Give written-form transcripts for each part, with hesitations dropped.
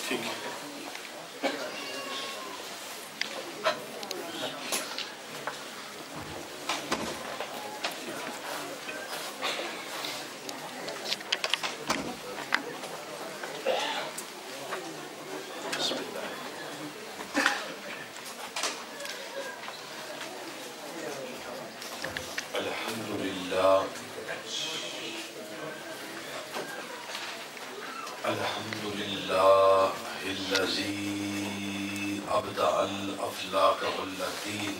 ٹھیک ہے. الحمد لله الذي أبدع الأفلاك والدين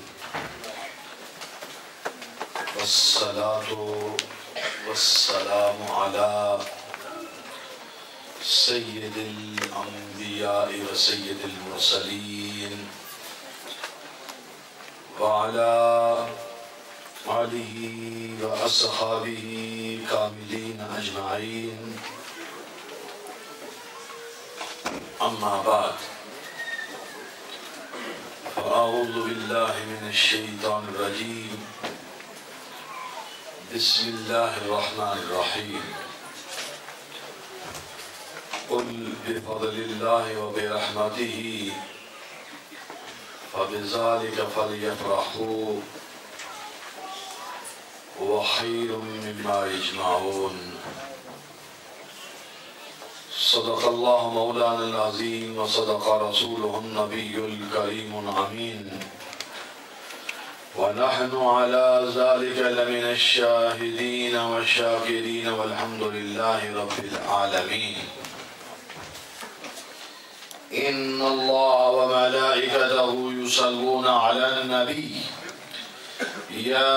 والصلاة والسلام على سيد الأنبياء وسيد المرسلين وعلى آله وأصحابه كاملين أجمعين. أما بعد فأعوذ بالله من الشيطان الرجيم. بسم الله الرحمن الرحيم. قل بفضل الله وبرحمته فبذلك فليفرحوا وخير مما يجمعون. صدق الله مولانا العظيم وصدق رسوله النبي الكريم الأمين ونحن على ذلك لمن الشاهدين والشاكرين والحمد لله رب العالمين. إن الله وملائكته يصلون على النبي يا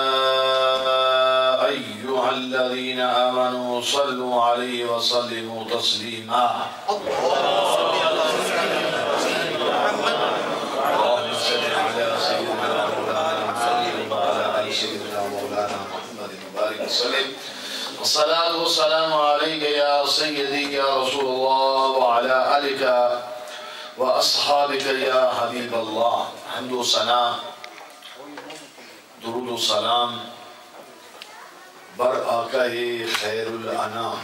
أيها الذين آمنوا صلوا عليه وسلموا تسليما. اللهم صل على سيدنا محمد وعلى آل سيدنا مولانا محمد وبارك وسلم. والصلاة والسلام عليك يا سيدي يا رسول الله وعلى آلك وأصحابك يا حبيب الله. حمد و ثنا درود و سلام بر آقا خیر الانام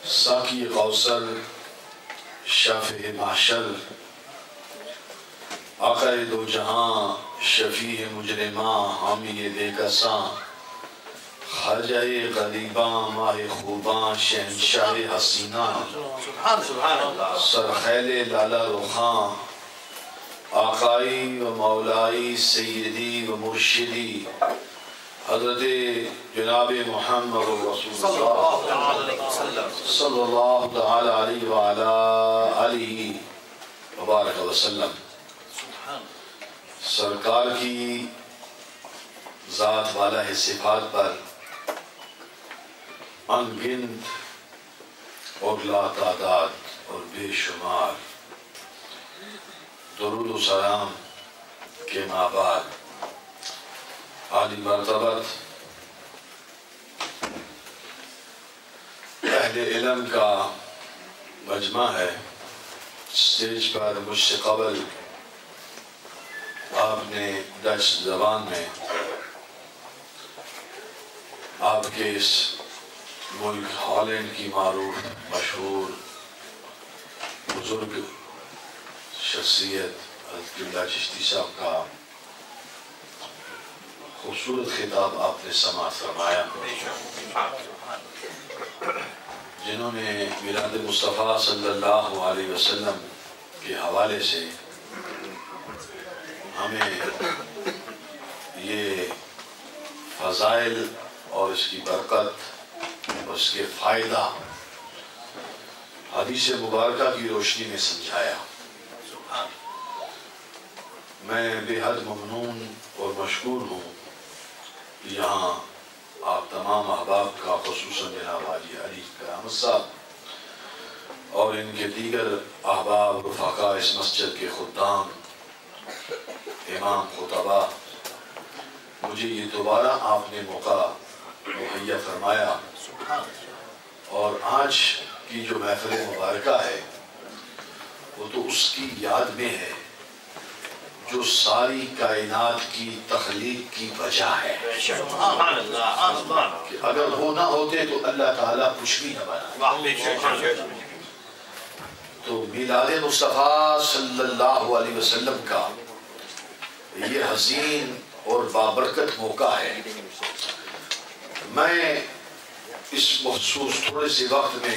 ساقی کوثر شافع محشر آقا دو جہاں شفیع مجرماں حامی بے کساں خواجہ غریباں ماہ خوباں شہنشاہ حسینہ سرخیل لالا رخاں آقائی و مولائی سیدی و مرشدی حضرت جناب محمد رسول اللہ صلی اللہ تعالی علیہ وآلہ آلہ وبارک وسلم. سرکار کی ذات والا صفات پر انگنت اور لا تعداد اور بے شمار درود و سلام کے مابعد عالی مرتبت اہل علم کا مجمع ہے. اسٹیج پر مجھ سے قبل آپ نے ڈچ زبان میں آپ کے اس ملک ہالینڈ کی معروف مشہور بزرگ شخصیت حضرت قبلہ چشتی صاحب کا خوبصورت خطاب آپ نے سماعت فرمایا، جنہوں نے میلاد مصطفیٰ صلی اللہ علیہ وسلم کے حوالے سے ہمیں یہ فضائل اور اس کی برکت اور اس کے فائدہ حدیث مبارکہ کی روشنی میں سمجھایا. میں بے حد ممنون اور مشکور ہوں یہاں آپ تمام احباب کا، خصوصاً جناب حاجی علی کرامت صاحب اور ان کے دیگر احباب رفقاء اس مسجد کے خدام، امام، خطبہ، مجھے یہ دوبارہ آپ نے موقع مہیا فرمایا اور آج کی جو محفل مبارکہ ہے وہ تو اس کی یاد میں ہے جو ساری کائنات کی تخلیق کی وجہ ہے کہ اگر وہ نہ ہوتے تو اللہ تعالیٰ کچھ بھی نہ بنا. تو میلاد مصطفیٰ صلی اللہ علیہ وسلم کا یہ حسین اور بابرکت موقع ہے. میں اس مخصوص تھوڑے سے وقت میں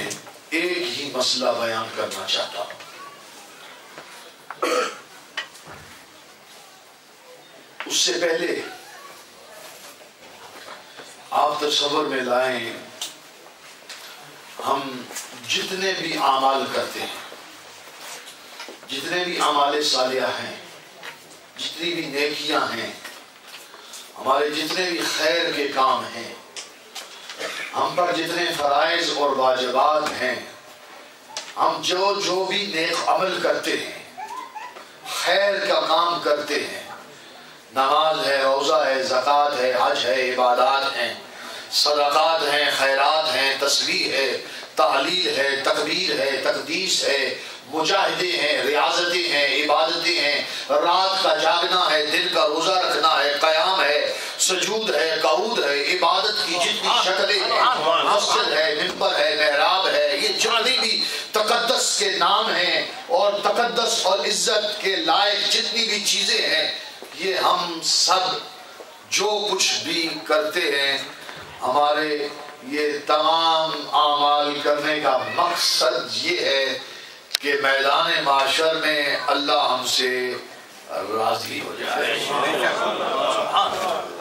ایک ہی مسئلہ بیان کرنا چاہتا ہوں. اس سے پہلے آپ تصور میں لائیں، ہم جتنے بھی اعمال کرتے ہیں، جتنے بھی اعمال صالحہ ہیں، جتنی بھی نیکیاں ہیں، ہمارے جتنے بھی خیر کے کام ہیں، ہم پر جتنے فرائض اور واجبات ہیں، ہم جو بھی نیک عمل کرتے ہیں، خیر کا کام کرتے ہیں، نماز ہے، روزہ ہے، زکوٰۃ ہے، حج ہے، عبادات ہیں، صدقات ہیں، خیرات ہیں، تسبیح ہے، تحلیل ہے، تکبیر ہے، تقدیس ہے، مجاہدے ہیں، ریاضتیں ہیں، عبادتیں ہیں، رات کا جاگنا ہے، دن کا روزہ رکھنا ہے، قیام ہے، سجود ہے، قعود ہے، عبادت کی جتنی شکلیں ہیں، مسجد ہے، منبر ہے، محراب ہے، یہ جتنی بھی تقدس کے نام ہیں اور تقدس اور عزت کے لائق جتنی بھی چیزیں ہیں، یہ ہم سب جو کچھ بھی کرتے ہیں، ہمارے یہ تمام اعمال کرنے کا مقصد یہ ہے کہ میدان معاشر میں اللہ ہم سے راضی ہو جائے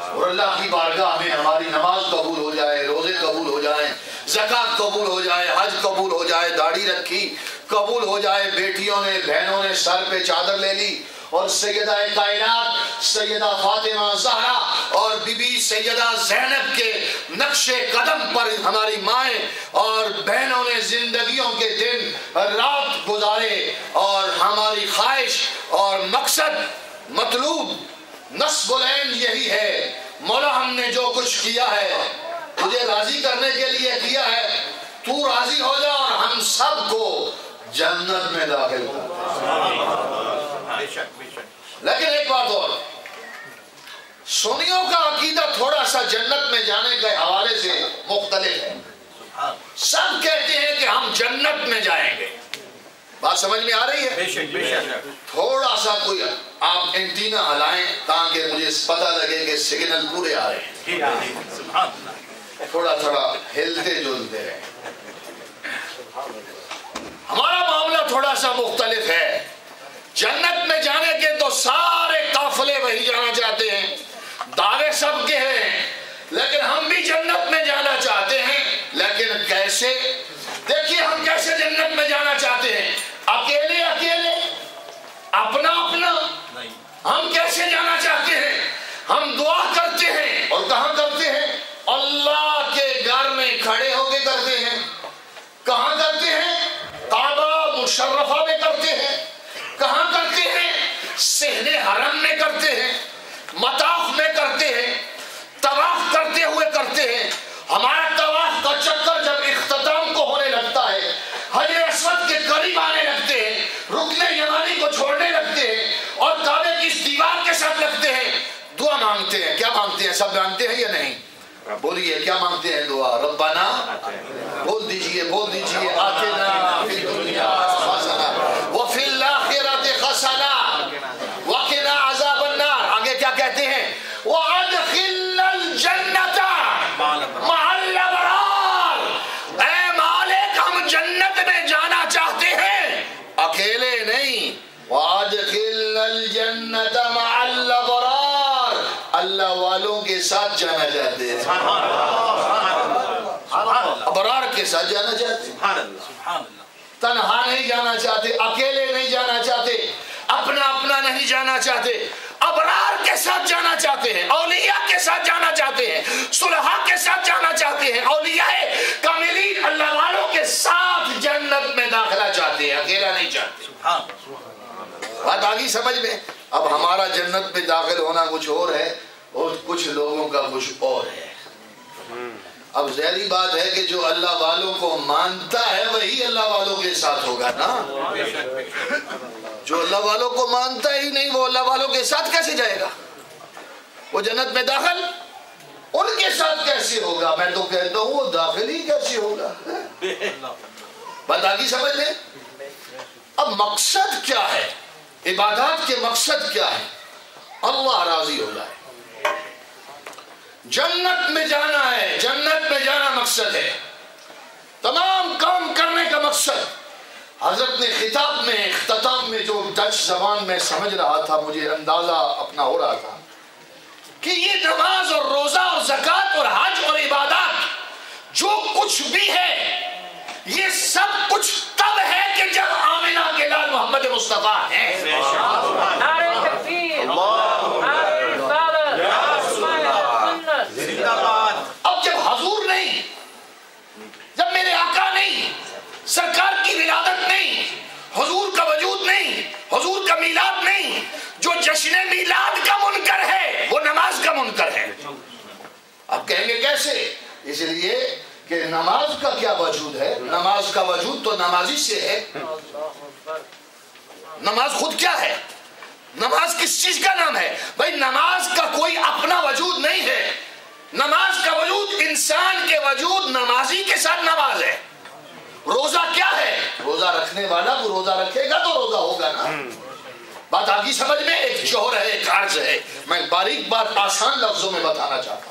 اور اللہ کی بارگاہ میں ہماری نماز قبول ہو جائے، روزے قبول ہو جائیں، زکوٰۃ قبول ہو جائے، حج قبول ہو جائے، داڑھی رکھی قبول ہو جائے، بیٹیوں نے بہنوں نے سر پہ چادر لے لی اور سیدہ کائنات سیدہ فاطمہ زہرا اور بی بی سیدہ زینب کے نقش قدم پر ہماری مائیں اور بہنوں نے زندگیوں کے دن رات گزارے، اور ہماری خواہش اور مقصد مطلوب نصب العین یہی ہے، مولا ہم نے جو کچھ کیا ہے تجھے راضی کرنے کے لیے کیا ہے، تو راضی ہو جا اور ہم سب کو جنت میں داخل کر. لیکن ایک بات اور، سنیوں کا عقیدہ تھوڑا سا جنت میں جانے کے حوالے سے مختلف ہے. سب کہتے ہیں کہ ہم جنت میں جائیں گے. بات سمجھ میں آ رہی ہے؟ تھوڑا سا کوئی آپ اینٹینا ہلائیں تاکہ مجھے پتہ لگے کہ سگنل پورے آ رہے ہیں. تھوڑا تھوڑا ہلتے جلتے ہیں. ہمارا معاملہ تھوڑا سا مختلف ہے. جنت میں جانے کے تو سارے قافلے وہی جانا چاہتے ہیں، دعوے سب کے ہیں، لیکن ہم بھی جنت میں جانا چاہتے ہیں. لیکن کیسے؟ دیکھیے ہم کیسے جنت میں جانا چاہتے ہیں. اکیلے اکیلے، اپنا اپنا. ہم کیسے جانا چاہتے ہیں؟ ہم دعا کرتے ہیں، اور کہاں کرتے ہیں؟ اللہ کے گھر میں کھڑے ہو کے کرتے ہیں. کہاں کرتے ہیں؟ کعبہ مشرفہ میں کرتے ہیں. کہاں کرتے ہیں؟ صحن حرم میں کرتے ہیں، مطاف میں کرتے ہیں، طواف کرتے ہوئے کرتے ہیں. ہمارا طواف کا چکر جب اختتام کو ہونے لگتا ہے، حجر اسود کے قریب آنے لگتے ہیں، رکن یمانی کو چھوڑنے لگتے ہیں اور کعبے کی اس دیوار کے ساتھ لگتے ہیں، دعا مانگتے ہیں. کیا مانگتے ہیں؟ سب جانتے ہیں یا نہیں؟ بولیے کیا مانگتے ہیں دعا؟ ربنا، بول دیجئے آتنا فی الدنیا حسنہ وفی الآخرۃ حسنہ وقنا عذاب النار. آگے کیا کہتے ہیں؟ وادخلنا الجنۃ مع الابرار. اے مالک ہم جنت میں جانا چاہتے ہیں، اکیلے نہیں. وادخلنا الجنۃ مع الابرار، اللہ والوں کے ساتھ جانا چاہتے ہیں، ابرار کے ساتھ جانا چاہتے ہیں. تنہا نہیں جانا چاہتے، اکیلے نہیں جانا چاہتے، اپنا اپنا نہیں جانا چاہتے، ابرار کے ساتھ جانا چاہتے ہیں، اولیاء کے ساتھ جانا چاہتے ہیں، صلحاء کے ساتھ جانا چاہتے ہیں، اولیاء کاملین اللہ والوں کے ساتھ جنت میں داخلہ چاہتے ہیں، اکیلا نہیں چاہتے. بات آگی سمجھ میں؟ اب ہمارا جنت میں داخل ہونا کچھ اور ہے اور کچھ لوگوں کا کچھ اور ہے. اب ظاہری بات ہے کہ جو اللہ والوں کو مانتا ہے وہی اللہ والوں کے ساتھ ہوگا نا. جو اللہ والوں کو مانتا ہی نہیں وہ اللہ والوں کے ساتھ کیسے جائے گا؟ وہ جنت میں داخل ان کے ساتھ کیسے ہوگا؟ میں تو کہتا ہوں وہ داخل ہی کیسے ہوگا. بات آگی سمجھ لیں. اب مقصد کیا ہے؟ عبادات کے مقصد کیا ہے؟ اللہ راضی ہو جائے، جنت میں جانا ہے، جنت میں جانا مقصد ہے، تمام کام کرنے کا مقصد۔ حضرت نے خطاب میں اختتام میں جو ڈچ زبان میں سمجھ رہا تھا، مجھے اندازہ اپنا ہو رہا تھا کہ یہ نماز اور روزہ اور زکوٰۃ اور حج اور عبادات جو کچھ بھی ہے، یہ سب کچھ تب ہے کہ جب آمنہ کے لال محمد مصطفیٰ ہیں۔ نعرہ تکبیر، نعرہ رسالت، زندہ باد۔ اب جب حضور نہیں، جب میرے آقا نہیں، سرکار کی ولادت نہیں، حضور کا وجود نہیں، حضور کا میلاد نہیں، جو جشن میلاد کا منکر ہے وہ نماز کا منکر ہے۔ اب کہیں گے کیسے؟ اس لیے کہ نماز کا کیا وجود ہے؟ نماز کا وجود تو نمازی سے ہے۔ نماز خود کیا ہے؟ نماز کس چیز کا نام ہے؟ بھائی نماز کا کوئی اپنا وجود نہیں ہے، نماز کا وجود انسان کے وجود نمازی کے ساتھ نماز ہے۔ روزہ کیا ہے؟ روزہ رکھنے والا وہ روزہ رکھے گا تو روزہ ہوگا نا۔ بات آگی سمجھ میں؟ ایک جوہر ہے، ایک عرض ہے۔ میں باریک بات آسان لفظوں میں بتانا چاہتا ہوں،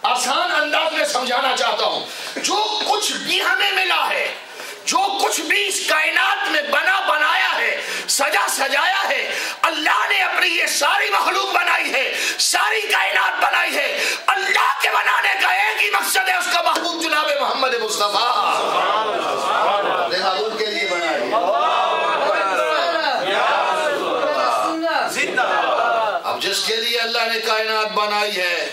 آسان انداز میں سمجھانا چاہتا ہوں۔ جو کچھ بھی ہمیں ملا ہے، جو کچھ بھی اس کائنات میں بنا بنایا ہے، سجا سجایا ہے، اللہ نے اپنی یہ ساری مخلوق بنائی ہے، ساری کائنات بنائی ہے، اللہ کے بنانے کا ایک ہی مقصد ہے، اس کا محبوب جناب محمد مصطفیٰ حضور کے لیے بنائی ہے۔ اب جس کے لیے اللہ نے کائنات بنائی ہے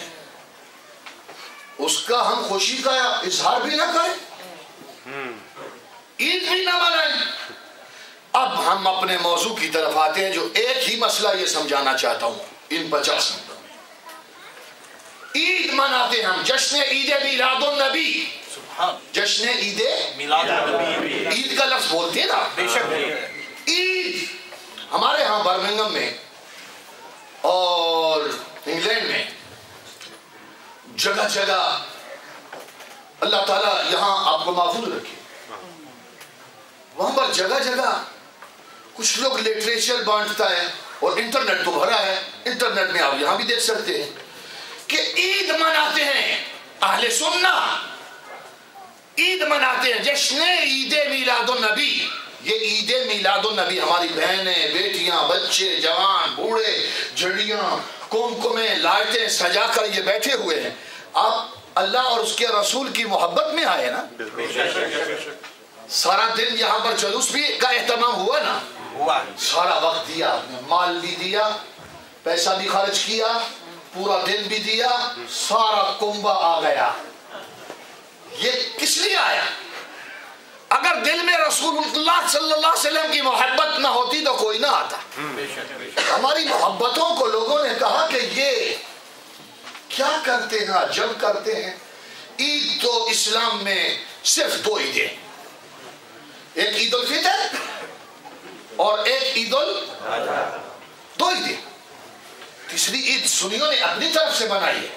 اس کا ہم خوشی کا اظہار بھی نہ کریں، عید بھی نہ منائیں۔ اب ہم اپنے موضوع کی طرف آتے ہیں، جو ایک ہی مسئلہ یہ سمجھانا چاہتا ہوں ان 50 منٹوں میں۔ عید مناتے ہم، جشن عید میلاد النبی، جشن عید میلاد النبی، عید کا لفظ بولتے ہیں نا، عید ہمارے ہاں برمنگم میں اور انگلینڈ میں جگہ جگہ، اللہ تعالیٰ یہاں آپ کو محفوظ رکھے، وہاں پر جگہ جگہ کچھ لوگ لٹریچر بانٹتا ہے، اور انٹرنیٹ تو بھرا ہے، انٹرنیٹ میں آپ یہاں بھی دیکھ سکتے ہیں کہ عید مناتے ہیں اہل سنہ، عید مناتے ہیں، جشن عید میلاد النبی۔ یہ عید میلاد النبی ہماری بہنیں، بیٹیاں، بچے، جوان، بوڑھے، جھڑیاں، کمکمیں، لائٹیں سجا کر یہ بیٹھے ہوئے ہیں۔ آپ اللہ اور اس کے رسول کی محبت میں آئے نا، سارا دن یہاں پر جلوس بھی کا اہتمام ہوا نا، سارا وقت دیا، مال بھی دیا، پیسہ بھی خرچ کیا، پورا دن بھی دیا، سارا کنبہ آ گیا۔ یہ کس لیے آیا؟ اگر دل میں رسول اللہ صلی اللہ علیہ وسلم کی محبت نہ ہوتی تو کوئی نہ آتا۔ ہماری محبتوں کو لوگوں نے کہا کہ یہ کیا کرتے ہیں، جب کرتے ہیں۔ عید تو اسلام میں صرف 2 عیدیں، ایک عید الفطر اور ایک عید دو عیدیں، تیسری عید سنیوں نے اپنی طرف سے بنائی ہے،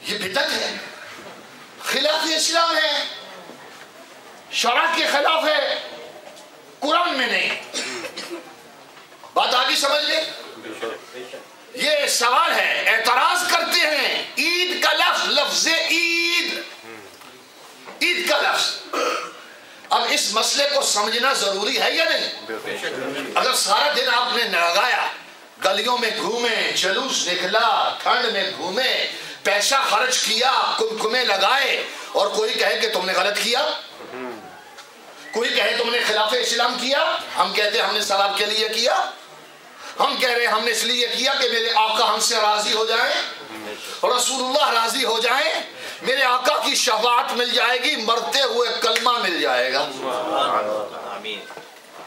یہ بدعت ہے، خلاف اسلام ہے، شرع کے خلاف ہے، قرآن میں نہیں۔ بات آگے سمجھ لیں۔ یہ سوال ہے، اعتراض کرتے ہیں عید کا لفظ، لفظ عید، عید کا لفظ۔ اب اس مسئلے کو سمجھنا ضروری ہے یا نہیں؟ اگر سارا دن آپ نے لگایا، گلیوں میں گھومے، جلوس نکلا، ٹھنڈ میں گھومے، پیسہ خرچ کیا، کمکمے لگائے، اور کوئی کہے کہ تم نے غلط کیا، کوئی کہے تم نے خلاف اسلام کیا، ہم کہتے ہم نے ثواب کے لیے کیا، ہم کہہ رہے ہم نے اس لیے کیا کہ میرے آقا ہم سے راضی ہو جائیں، رسول اللہ راضی ہو جائیں، میرے آقا کی شفاعت مل جائے گی، مرتے ہوئے کلمہ مل جائے گا،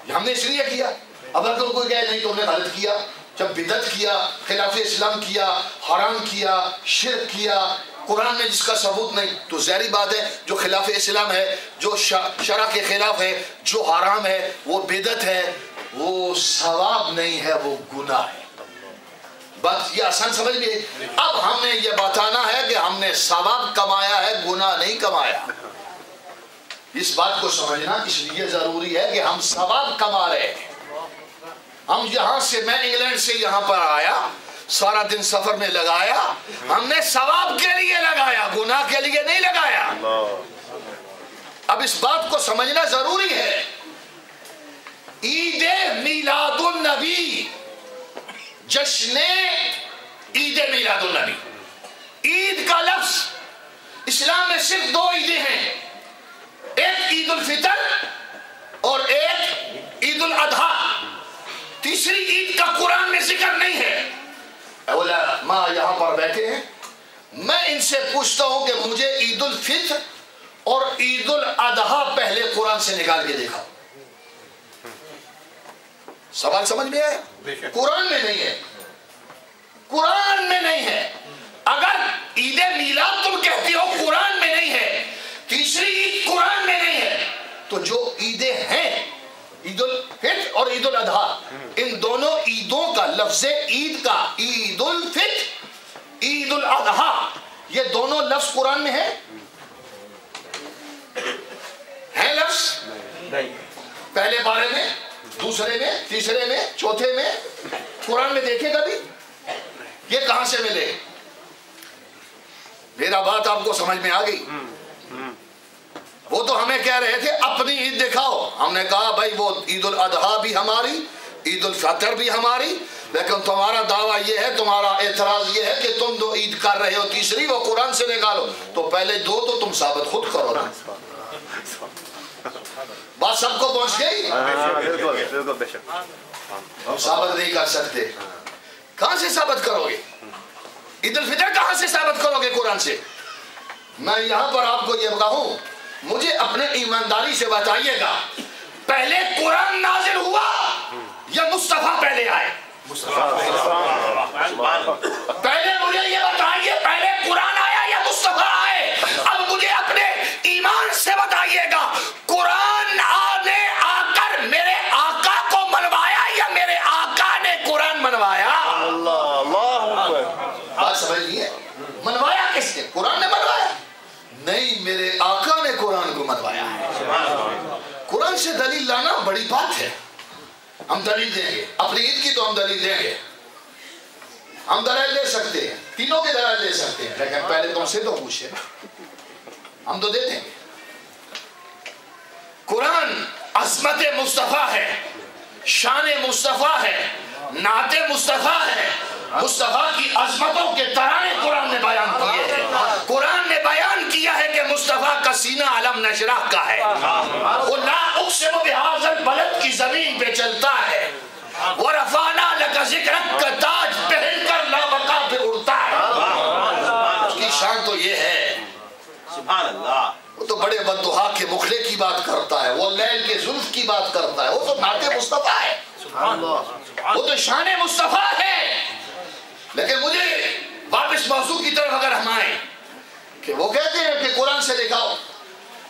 ہم نے اس لیے کیا۔ اب اگر کوئی کہے نہیں تم نے غلط کیا، جب بدعت کیا، خلاف اسلام کیا، حرام کیا، شرک کیا، قرآن میں جس کا ثبوت نہیں، تو ظاہری بات ہے جو خلاف اسلام ہے، جو شرع کے خلاف ہے، جو حرام ہے، وہ بدعت ہے، وہ ثواب نہیں ہے، وہ گناہ ہے۔ بات یہ آسان سمجھ لیے۔ اب ہم نے یہ بتانا ہے کہ ہم نے ثواب کمایا ہے، گناہ نہیں کمایا۔ اس بات کو سمجھنا اس لیے ضروری ہے کہ ہم ثواب کما رہے ہیں. ہم یہاں سے، میں انگلینڈ سے یہاں پر آیا، سارا دن سفر میں لگایا، ہم نے ثواب کے لیے لگایا، گناہ کے لیے نہیں لگایا. اب اس بات کو سمجھنا ضروری ہے. عید میلاد النبی، جشن عید میلاد النبی. عید کا لفظ اسلام میں صرف دو عیدیں ہیں، ایک عید الفطر اور ایک عید الاضحیٰ. تیسری عید کا قرآن میں ذکر نہیں ہے. علماء یہاں پر بیٹھے ہیں، میں ان سے پوچھتا ہوں کہ مجھے عید الفطر اور عید الاضحیٰ پہلے قرآن سے نکال کے دیکھا. سوال سمجھ میں آیا؟ قرآن میں نہیں ہے، قرآن میں نہیں ہے. اگر عید میلاد تم کہتی ہو قرآن میں نہیں ہے، تیسری عید قرآن میں نہیں ہے، تو جو عیدیں ہیں عید الفطر اور عید الاضحیٰ، ان دونوں عیدوں کا لفظ عید کا، عید الفطر عید الاضحیٰ، یہ دونوں لفظ قرآن میں ہے لفظ پہلے بارے میں، دوسرے میں، تیسرے میں، چوتھے میں، قرآن میں دیکھے گا بھی. یہ کہاں سے ملے؟ میرا بات آپ کو سمجھ میں آ گئی؟ وہ تو ہمیں کہہ رہے تھے اپنی عید دکھاؤ. ہم نے کہا بھائی وہ عید الاضحیٰ بھی ہماری، عید الفطر بھی ہماری، لیکن تمہارا دعویٰ یہ ہے، تمہارا اعتراض یہ ہے کہ تم دو عید کر رہے ہو، تیسری وہ قرآن سے نکالو. تو پہلے دو تو تم ثابت خود کرو نا. بات سب کو پہنچ گئی؟ ہم ثابت نہیں کر سکتے. کہاں سے ثابت کرو گے؟ عید الفطر کہاں سے ثابت کرو گے قرآن سے؟ میں یہاں پر آپ کو یہ بتاؤں، مجھے اپنے ایمانداری سے بتائیے گا، پہلے قرآن نازل ہوا یا مصطفیٰ پہلے آئے؟ پہلے مجھے یہ بتائیے، پہلے قرآن آیا یا مصطفیٰ آئے؟ اب مجھے اپنے ایمان سے بتائیے گا، قرآن نے آ کر میرے آقا کو منوایا یا میرے آقا نے قرآن منوایا؟ بات سمجھ لیے؟ منوایا کس نے؟ قرآن نے منوایا؟ نہیں، میرے آقا نے قرآن کو منوایا ہے. قرآن سے دلیل لانا بڑی بات ہے. ہم دلیل دیں گے اپنی عید کی، تو ہم دلیل دیں گے، ہم دلائل دے سکتے ہیں، تینوں کے دلائل دے سکتے ہیں، لیکن پہلے تم سے تو پوچھے، ہم تو دے دیں گے. قرآن عظمت مصطفیٰ ہے، شان مصطفیٰ ہے، نعت مصطفیٰ ہے. مصطفیٰ کی عظمتوں کے ترانے قرآن نے بیان کیے ہیں. قرآن نے بیان کیا ہے کہ مصطفیٰ کا سینہ علم نشرح کا ہے، وہ لا اقسم بہذا البلد کی زمین پہ چلتا ہے، ورفعنا لک ذکرک کا تاج پہن کر لامکاں پہ اڑتا ہے. اس کی شان تو یہ ہے. سبحان اللہ. وہ تو بڑے بددعا کے مخلے کی بات کرتا ہے، وہ لیل کے زلف کی بات کرتا ہے، وہ تو نعت مصطفیٰ ہے، وہ تو شان مصطفیٰ ہے. لیکن مجھے واپس موضوع کی طرف اگر ہم آئیں کہ وہ کہتے ہیں کہ قرآن سے نکالو،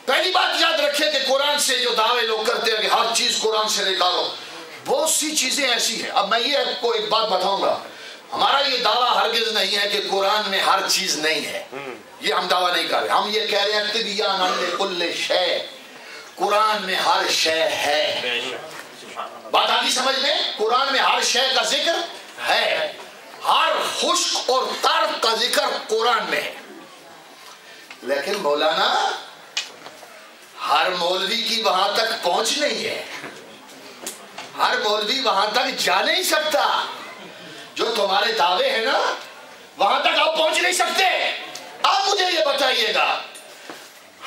پہلی بات یاد رکھیں کہ قرآن سے جو دعوے لوگ کرتے ہیں کہ ہر چیز قرآن سے نکالو، بہت سی چیزیں ایسی ہیں. اب میں یہ آپ کو ایک بات بتاؤں گا، ہمارا یہ دعویٰ ہرگز نہیں ہے کہ قرآن میں ہر چیز نہیں ہے، یہ ہم دعویٰ نہیں کر رہے. ہم یہ کہہ رہے ہیں تبیان لکل شے، قرآن میں ہر شے ہے. بات آگی سمجھ میں؟ قرآن میں ہر شے کا ذکر ہے، ہر خشک اور تر کا ذکر قرآن میں ہے. لیکن مولانا ہر مولوی کی وہاں تک پہنچ نہیں ہے، ہر مولوی وہاں تک جا نہیں سکتا. جو تمہارے دعوے ہیں نا وہاں تک آپ پہنچ نہیں سکتے. آپ مجھے یہ بتائیے گا،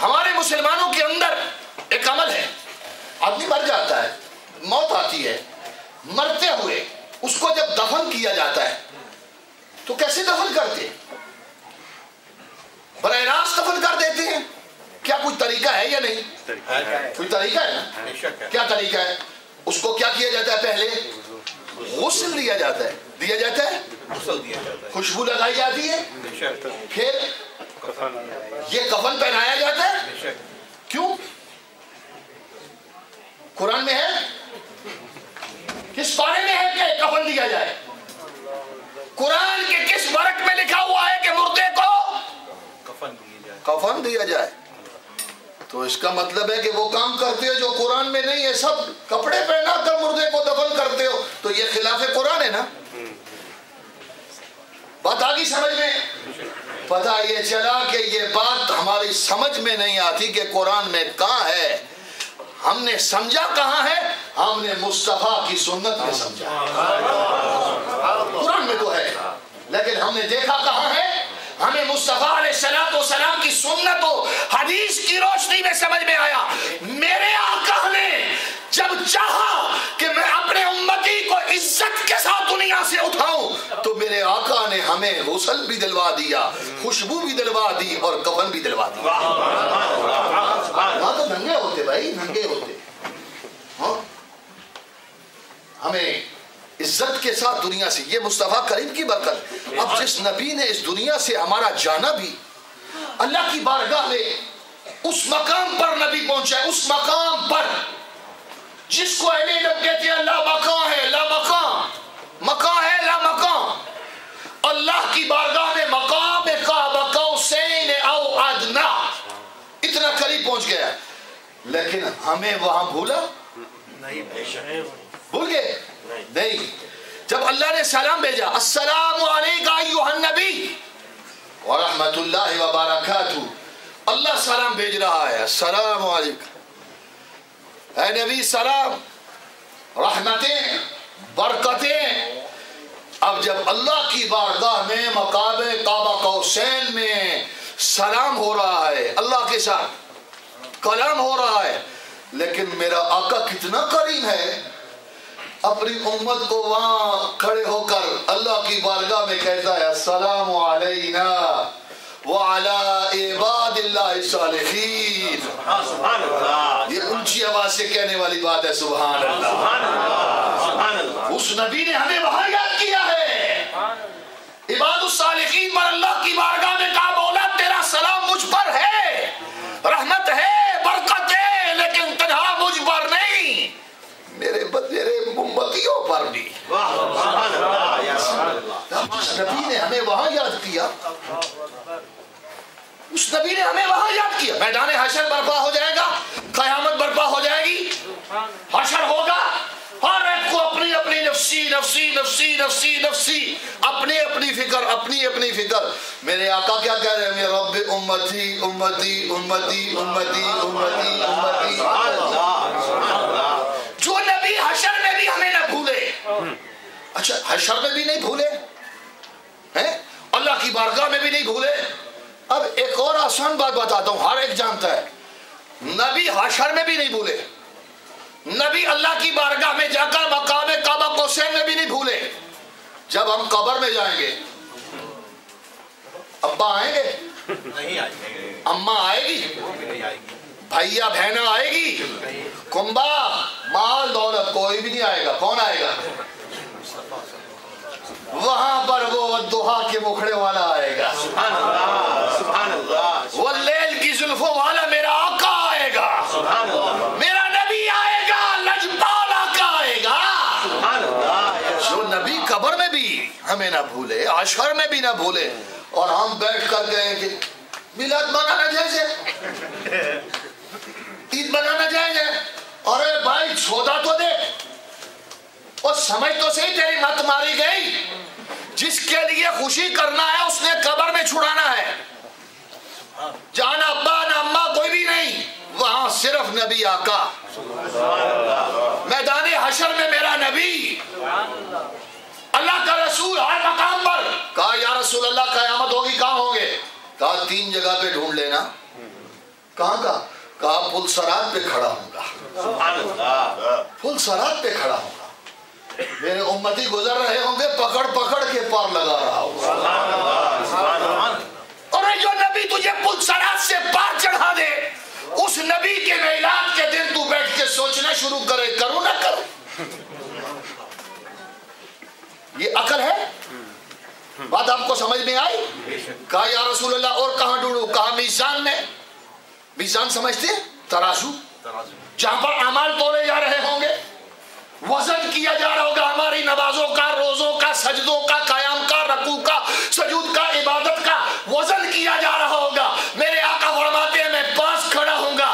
ہمارے مسلمانوں کے اندر ایک عمل ہے، آدمی مر جاتا ہے، موت آتی ہے، مرتے ہوئے اس کو جب دفن کیا جاتا ہے تو کیسے دفن کرتے؟ براہ راست دفن کر دیتے ہیں. کیا کوئی طریقہ ہے یا نہیں؟ کوئی طریقہ ہے نا؟ کیا طریقہ ہے؟ اس کو کیا کیا جاتا ہے؟ پہلے غسل دیا جاتا ہے، دیا جاتا ہے، خوشبو لگائی جاتی ہے، پھر یہ کفن پہنایا جاتا ہے. کیوں؟ قرآن میں ہے؟ کس بارے میں ہے کہ کفن دیا جائے؟ قرآن کے کس ورق میں لکھا ہوا ہے کہ مردے کو کفن دیا جائے؟ تو اس کا مطلب ہے کہ وہ کام کرتے ہو جو قرآن میں نہیں ہے. سب کپڑے پہنا کر مردے کو دفن کرتے ہو تو یہ خلاف قرآن ہے نا. بات آگی سمجھ میں؟ پتہ یہ چلا کہ یہ بات ہماری سمجھ میں نہیں آتی کہ قرآن میں کہاں ہے. ہم نے سمجھا کہاں ہے؟ ہم نے مصطفیٰ کی سنت میں سمجھا. قرآن میں تو ہے لیکن ہم نے دیکھا کہاں ہے؟ ہمیں مصطفیٰ علیہ السلام کی سنت و حدیث کی روشنی میں سمجھ میں آیا. میرے آقا نے جب چاہا کہ میں اپنے امتی کو عزت کے ساتھ دنیا سے اٹھاؤں تو میرے آقا نے ہمیں غسل بھی دلوا دیا, خوشبو بھی دلوا دی اور کفن بھی دلوا دیا. وہاں تو ننگے ہوتے بھائی, ننگے ہوتے. ہمیں عزت کے ساتھ دنیا سے, یہ مصطفیٰ کریم کی برکت. اب جس نبی نے اس دنیا سے ہمارا جانا بھی اللہ کی بارگاہ میں اس مقام پر نبی پہنچا ہے, اس مقام پر جس کو اہل علم کہتے ہیں لا مقام ہے, لا مقام, مقام ہے لا مقام. اللہ کی بارگاہ میں مقام قاب قوسین او ادنا, اتنا قریب پہنچ گیا. لیکن ہمیں وہاں بھولا نہیں, بھول گئے نہیں. جب اللہ نے سلام بھیجا السلام علیکم ایھا النبی ورحمۃ اللہ وبرکاتہ, اللہ سلام بھیج رہا ہے السلام علیکم اے نبی, سلام, رحمتیں, برکتیں. اب جب اللہ کی بارگاہ میں مقام قاب قوسین میں سلام ہو رہا ہے, اللہ کے ساتھ کلام ہو رہا ہے, لیکن میرا آقا کتنا کریم ہے, اپنی امت کو وہاں کھڑے ہو کر اللہ کی بارگاہ میں کہتا ہے السلام علینا وعلی عباد اللہ الصالحین. یہ اونچی آواز سے کہنے والی بات ہے. سبحان اللہ. اس نبی نے ہمیں وہاں یاد کیا ہے, عباد الصالحین پر اللہ کی بارگاہ میں کہا مولا تیرا سلام مجھ پر ہے, رحمت ہے, برکت ہے, لیکن تنہا مجھ پر نہیں, میرے امتیوں پر بھی. اس نبی نے ہمیں وہاں یاد کیا, اس نبی نے ہمیں وہاں یاد کیا. میدان حشر برپا ہو جائے گا, قیامت برپا ہو جائے گی, حشر ہوگا, ہر ایک کو اپنی اپنی نفسی نفسی نفسی نفسی نفسی, اپنی اپنی فکر, اپنی اپنی فکر. میرے آقا کیا کہہ رہے ہیں, میرے رب امتی امتی امتی امتی امتی امتی. جو نبی حشر میں بھی ہمیں نہ بھولے. اچھا حشر میں بھی نہیں بھولے, اللہ کی بارگاہ میں بھی نہیں بھولے. اب ایک اور آسان بات بتاتا ہوں, ہر ایک جانتا ہے, نبی حشر میں بھی نہیں بھولے, نبی اللہ کی بارگاہ میں جا کر مقام قاب قوسین میں بھی نہیں بھولے. جب ہم قبر میں جائیں گے, ابا آئیں گے نہیں آئیں گے, اماں آئے گی نہیں آئے گی, بھائیا بہنا آئے گی, کنبا مال دولت کوئی بھی نہیں آئے گا. کون آئے گا؟ وہاں پر وہ دہا کے مکھڑے والا آئے گا, سبحان اللہ, سبحان اللہ. وہ لیل کی زلفوں والا میرا آقا آئے گا, سبحان اللہ. میرا نبی آئے گا, لجپال آقا آئے گا, سبحان اللہ. جو نبی قبر میں بھی ہمیں نہ بھولے, حشر میں بھی نہ بھولے, اور ہم بیٹھ کر گئے کہ میلاد منانا جائز ہے, عید منانا جائز ہے. ارے بھائی چھوڑا تو دے, اور سمجھ تو صحیح تیری مت ماری گئی. جس کے لیے خوشی کرنا ہے اس نے قبر میں چھڑانا ہے. جہاں نہ ابا نہ اماں کوئی بھی نہیں, وہاں صرف نبی آقا. میدان حشر میں میرا نبی, اللہ کا رسول ہر مقام پر. کہا یا رسول اللہ قیامت ہوگی, کہاں ہوں گے؟ کہا 3 جگہ پہ ڈھونڈ لینا. کہاں کا؟ کہا پل صراط پہ کھڑا ہوں گا, پل صراط پہ کھڑا ہوں گا. میرے امتی گزر رہے ہوں گے, پکڑ پکڑ کے پار لگا رہا ہوگا. اور جو نبی تجھے پل صراط سے پار چڑھا دے, اس نبی کے میلاد کے دن تو بیٹھ کے سوچنا شروع کرے, کروں نہ کروں. یہ عقل ہے. بات آپ کو سمجھ میں آئی؟ کہا یا رسول اللہ اور کہاں ڈھونڈوں؟ کہا میزان میں. میزان سمجھتے ہیں؟ ترازو, جہاں پر اعمال تولے جا رہے ہوں گے, وزن کیا جا رہا ہوگا ہماری نمازوں کا, روزوں کا, سجدوں کا, قیام کا, رکوع کا, سجود کا, عبادت کا وزن کیا جا رہا ہوگا. میرے آقا فرماتے ہیں میں پاس کھڑا ہوں گا,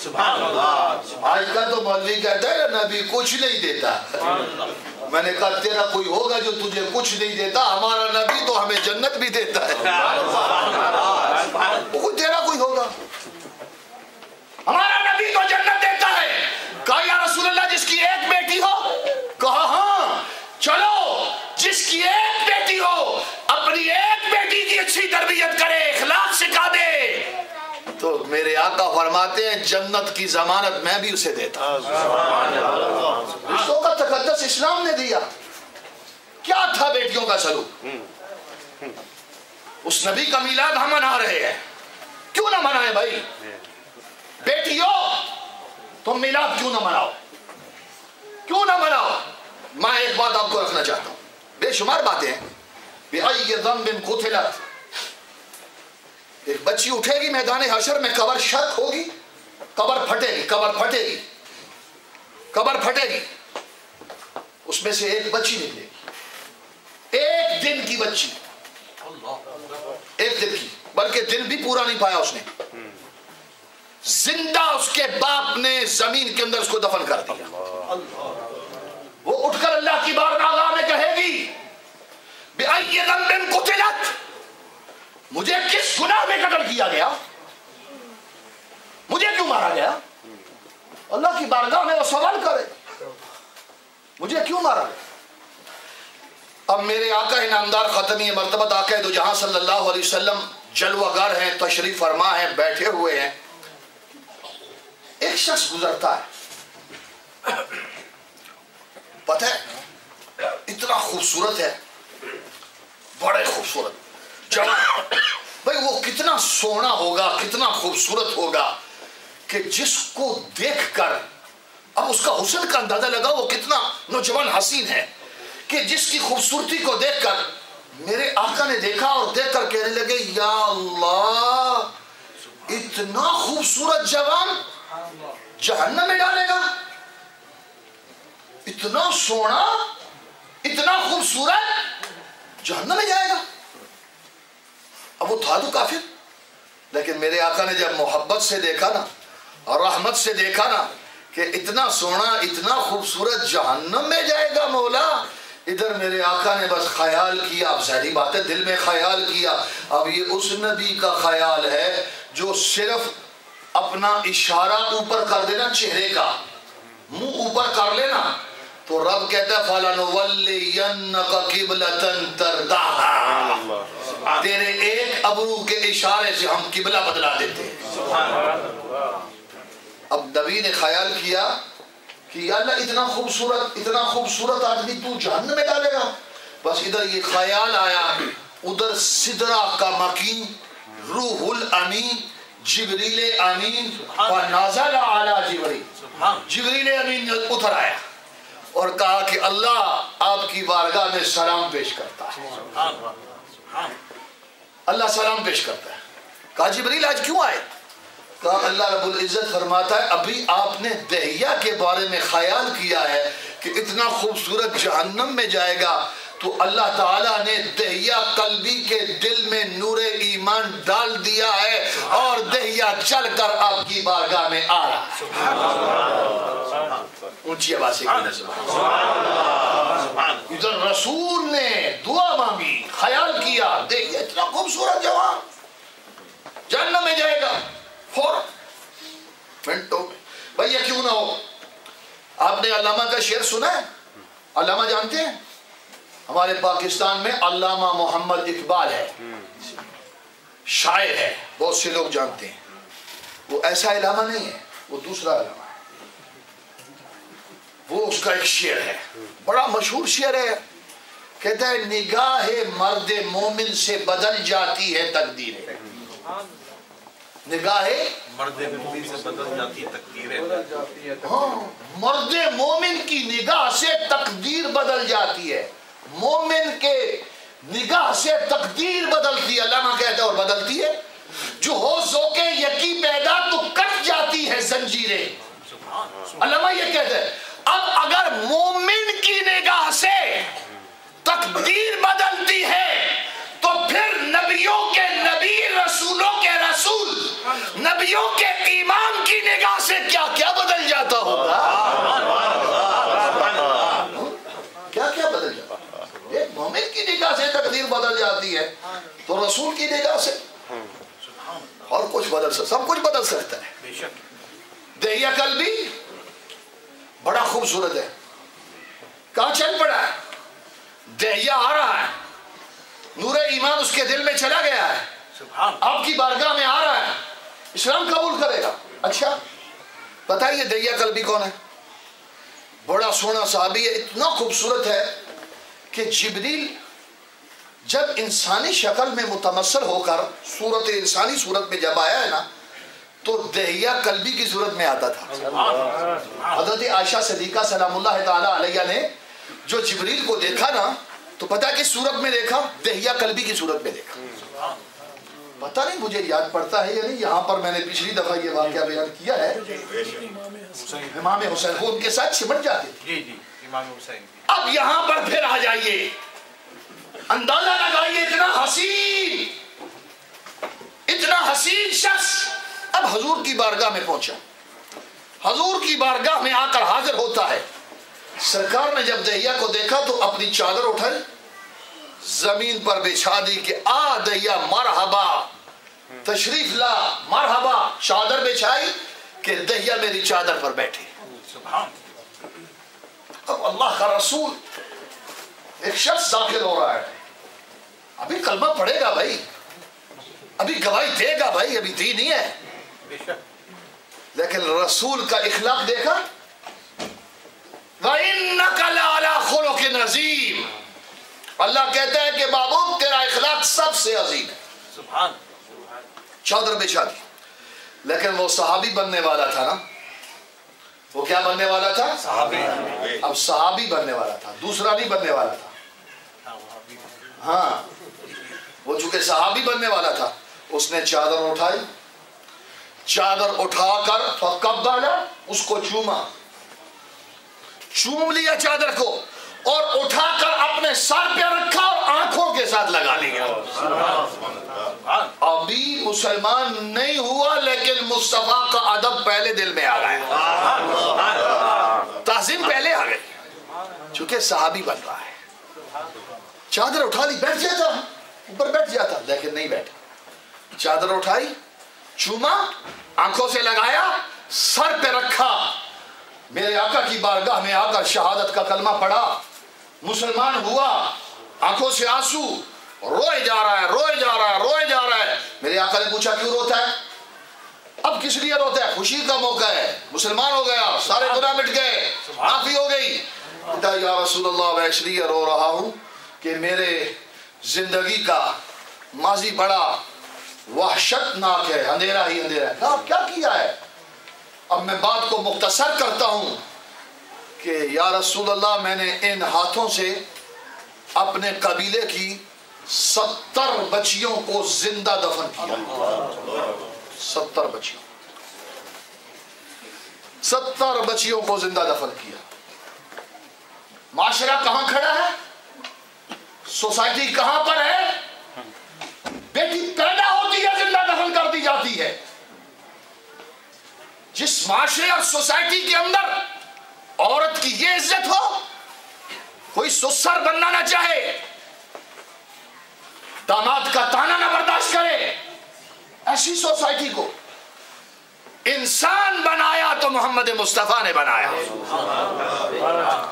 آج کا تو مولوی کہتا ہے نبی کچھ نہیں دیتا. میں نے کہا تیرا کوئی ہوگا جو تجھے کچھ نہیں دیتا, ہمارا نبی تو ہمیں جنت بھی دیتا ہے. تیرا کوئی ہوگا, ہمارا نبی تو جنت دیتا ہے. کہا یا رسول اللہ جس کی ایک بیٹی ہو؟ کہا ہاں. چلو جس کی ایک بیٹی ہو اپنی ایک بیٹی کی اچھی تربیت کرے, اخلاق سکھا دے, تو میرے آقا فرماتے ہیں جنت کی ضمانت میں بھی اسے دیتا. رشتوں کا تقدس اسلام نے دیا. کیا تھا بیٹیوں کا سلوک؟ اس نبی کا میلاد ہم منا رہے ہیں, کیوں نہ منائیں بھائی؟ بیٹیوں تم میلاد کیوں نہ مناؤ, کیوں نہ مناؤ؟ میں ایک بات آپ کو رکھنا چاہتا ہوں, بے شمار باتیں ہیں. بِأَيِّ ذَنبٍ قُتِلَتْ, ایک بچی اٹھے گی میدان حشر میں, قبر شرق ہوگی, قبر پھٹے گی, قبر پھٹے گی, قبر پھٹے گی, اس میں سے ایک بچی نکلے گی, ایک دن کی بچی, ایک دن کی, بلکہ دن بھی پورا نہیں پایا اس نے, زندہ اس کے باپ نے زمین کے اندر اس کو دفن کر دیا. وہ اٹھ کر اللہ کی بارگاہ میں کہے گی بِأَيِّ ذَنبٍ قُتِلَتْ, مجھے کس گناہ میں قتل کیا گیا, مجھے کیوں مارا گیا؟ اللہ کی بارگاہ میں وہ سوال کرے, مجھے کیوں مارا گیا؟ اب میرے آقا انعامدار ختمی مرتبہ آقا دو جہاں صلی اللہ علیہ وسلم جلوہ گر ہیں, تشریف فرما ہیں, بیٹھے ہوئے ہیں. ایک شخص گزرتا ہے, پتہ ہے اتنا خوبصورت ہے, بڑے خوبصورت جوان, بھائی وہ کتنا سونا ہوگا, کتنا خوبصورت ہوگا کہ جس کو دیکھ کر اب اس کا حسن کا اندازہ لگا وہ کتنا نوجوان حسین ہے کہ جس کی خوبصورتی کو دیکھ کر میرے آقا نے دیکھا اور دیکھ کر کہنے لگے یا اللہ, اتنا خوبصورت جوان جہنم میں ڈالے گا, اتنا سونا, اتنا خوبصورت جہنم میں جائے گا. اب وہ تھا تو کافر, لیکن میرے آقا نے جب محبت سے دیکھا نا اور رحمت سے دیکھا نا کہ اتنا سونا, اتنا خوبصورت جہنم میں جائے گا مولا, ادھر میرے آقا نے بس خیال کیا. اب ظاہری بات ہے دل میں خیال کیا, اب یہ اس نبی کا خیال ہے جو صرف اپنا اشارہ اوپر کر دینا, چہرے کا منہ اوپر کر لینا, تو رب کہتا ہے فَلَنُوَلِّيَنَّكَ قِبْلَةً تَرْضَاهَا, تیرے ایک ابرو کے اشارے سے ہم قبلہ بدلا دیتے ہیں. اب نبی نے خیال کیا کہ یا اللہ اتنا خوبصورت آدمی تو جہنم میں ڈالے گا. بس ادھر یہ خیال آیا, ادھر سدرہ کا مکین, روح الامین, جبریل امین, فنزل علی جبریل, جبریل امین اتر آیا اور کہا کہ اللہ آپ کی بارگاہ میں سلام پیش کرتا ہے. اللہ سلام پیش کرتا ہے. کہا جبریل آج کیوں آئے؟ کہا اللہ رب العزت فرماتا ہے ابھی آپ نے دہیا کے بارے میں خیال کیا ہے کہ اتنا خوبصورت جہنم میں جائے گا, تو اللہ تعالیٰ نے دہیا قلبی کے دل میں نور ایمان ڈال دیا ہے اور دہیا چل کر آپ کی بارگاہ میں آ رہا ہے. اونچی آواز سے کہنا سبحان اللہ. ادھر رسول نے دعا مانگی, خیال کیا, دیکھیے اتنا خوبصورت جوان جہنم میں جائے گا, فوراً منٹوں میں. بھئی یہ کیوں نہ ہو, آپ نے علامہ کا شعر سنا ہے؟ علامہ جانتے ہیں؟ ہمارے پاکستان میں علامہ محمد اقبال ہے, شاعر ہے, بہت سے لوگ جانتے ہیں. وہ ایسا علامہ نہیں ہے, وہ دوسرا علامہ ہے. وہ اس کا ایک شعر ہے, بڑا مشہور شعر ہے, کہتا ہے نگاہ مرد مومن سے بدل جاتی ہے تقدیریں. نگاہ مرد مومن سے بدل جاتی تقدیریں. ہاں, مرد مومن کی نگاہ سے تقدیر بدل جاتی ہے. مومن کے نگاہ سے تقدیر بدلتی ہے. علامہ کہتا ہے اور بدلتی ہے. جو ہو ذوق یقی پیدا تو کٹ جاتی ہے زنجیریں. علامہ یہ کہتا ہے اب اگر مومن کی نگاہ سے تقدیر بدلتی ہے تو پھر نبیوں کے نبی, رسولوں کے رسول, نبیوں کے ایمان کی نگاہ سے تو رسول کی نگاہ سے اور کچھ بدل سکتا، سب کچھ بدل سکتا ہے۔ دہیہ قلبی بڑا خوبصورت ہے، کہاں چل پڑا ہے؟ دہیہ آ رہا ہے، نور ایمان اس کے دل میں چلا گیا ہے، آپ کی بارگاہ میں آ رہا ہے، اسلام قبول کرے گا۔ اچھا بتائیے دہیہ قلبی کون ہے؟ بڑا سونا صحابی ہے، اتنا خوبصورت ہے کہ جبریل جب انسانی شکل میں متمثل ہو کر صورت انسانی صورت میں جب آیا ہے نا تو دہیہ قلبی کی صورت میں آتا تھا۔ حضرت عائشہ صدیقہ سلام اللہ تعالی علیہ نے جو جبریل کو دیکھا نا تو پتہ کس صورت میں دیکھا؟ دہیہ قلبی کی صورت میں دیکھا۔ پتہ نہیں مجھے یاد پڑتا ہے یا نہیں، یہاں پر میں نے پچھلی دفعہ یہ واقعہ بیان کیا ہے، امام حسین کو ان کے ساتھ سمٹ جاتے تھے۔ جی امام حسین۔ اب یہاں پر پھر آ جائیے، اندازہ لگائیے، اتنا حسین شخص اب حضور کی بارگاہ میں پہنچا، حضور کی بارگاہ میں آ کر حاضر ہوتا ہے۔ سرکار نے جب دہیہ کو دیکھا تو اپنی چادر اٹھائی، زمین پر بچھا دی کہ آ دہیہ مرحبا، تشریف لا، مرحبا، چادر بچھائی کہ دہیہ میری چادر پر بیٹھے۔ اب اللہ کا رسول ایک شخص داخل ہو رہا ہے، ابھی کلمہ پڑھے گا بھائی، ابھی گواہی دے گا بھائی، ابھی دی نہیں ہے، لیکن رسول کا اخلاق دیکھا، وَإِنَّكَ لَعَلَىٰ خُلُقٍ عَظِيمٍ، اللہ کہتا ہے کہ بابو تیرا اخلاق سب سے عظیم ہے۔ چادر بچھا دی، لیکن وہ صحابی بننے والا تھا نا، وہ کیا بننے والا تھا؟ صحابی۔ اب صحابی بننے والا تھا، دوسرا نہیں بننے والا تھا۔ ہاں وہ چونکہ صحابی بننے والا تھا، اس نے چادر اٹھائی، چادر اٹھا کر فقبل، اس کو چوما، چوم لیا چادر کو اور اٹھا کر اپنے سر پہ رکھا اور آنکھوں کے ساتھ لگا لیا۔ ابھی مسلمان نہیں ہوا لیکن مصطفیٰ کا ادب پہلے دل میں آ گیا، تعظیم پہلے آ گئی، چونکہ صحابی بن رہا ہے۔ چادر اٹھا لی، بیٹھ جاتا، اوپر بیٹھ جاتا، لیکن نہیں بیٹھا، چادر اٹھائی، چوما، آنکھوں سے لگایا، سر پہ رکھا، میرے آقا کی بارگاہ میں آ کر شہادت کا کلمہ پڑھا، مسلمان ہوا، آنکھوں سے آنسو، روئے جا رہا ہے، روئے جا رہا ہے، روئے جا رہا ہے۔ میرے آقا نے پوچھا کیوں روتا ہے؟ اب کس لیے روتا ہے؟ خوشی کا موقع ہے، مسلمان ہو گیا، سارے گناہ مٹ گئے، معافی ہو گئی۔ کہتا یا رسول اللہ میں اس لیے رو رہا ہوں کہ میرے زندگی کا ماضی بڑا وحشتناک ہے، اندھیرا ہی اندھیرا ہے۔ کیا کیا ہے؟ اب میں بات کو مختصر کرتا ہوں کہ یا رسول اللہ میں نے ان ہاتھوں سے اپنے قبیلے کی 70 بچیوں کو زندہ دفن کیا، 70 بچیوں، 70 بچیوں کو زندہ دفن کیا۔ معاشرہ کہاں کھڑا ہے؟ سوسائٹی کہاں پر ہے؟ بیٹی پیدا ہوتی ہے زندہ دفن کر دی جاتی ہے۔ جس معاشرے اور سوسائٹی کے اندر عورت کی یہ عزت ہو، کوئی سسر بننا نہ چاہے، داماد کا تانا نہ برداشت کرے، ایسی سوسائٹی کو انسان بنایا تو محمد مصطفیٰ نے بنایا۔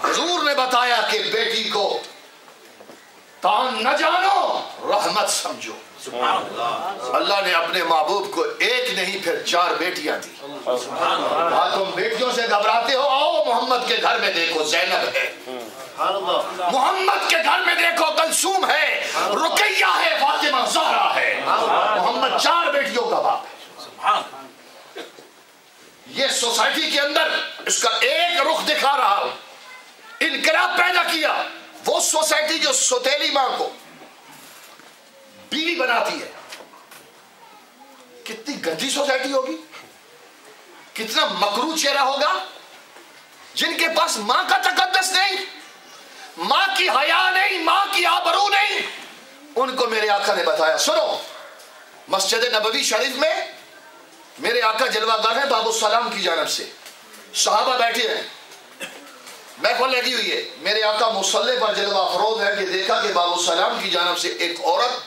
حضور نے بتایا کہ بیٹی کو تان نہ جانو، رحمت سمجھو۔ اللہ نے اپنے محبوب کو ایک نہیں پھر 4 بیٹیاں دی۔ تم بیٹیوں سے گھبراتے ہو، آؤ محمد کے گھر میں دیکھو زینب ہے، محمد کے گھر میں دیکھو کلثوم ہے، رقیہ ہے، فاطمہ زہرا ہے، محمد 4 بیٹیوں کا باپ ہے۔ یہ سوسائٹی کے اندر اس کا ایک رخ دکھا رہا، انقلاب پیدا کیا۔ وہ سوسائٹی جو سوتیلی ماں کو بیوی بناتی ہے، کتنی گندی سوسائٹی ہوگی، کتنا مکروہ چہرہ ہوگا۔ جن کے پاس ماں کا تقدس نہیں، ماں کی حیا نہیں، ماں کی آبرو نہیں، ان کو میرے آقا نے بتایا، سنو مسجد نبوی شریف میں میرے آقا جلوہ گر ہیں باب السلام کی جانب سے، صحابہ بیٹھے ہیں، محفل لگی ہوئی ہے، میرے آقا مصلی پر جلوہ افروز ہے کہ دیکھا کہ باب السلام کی جانب سے ایک عورت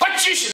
25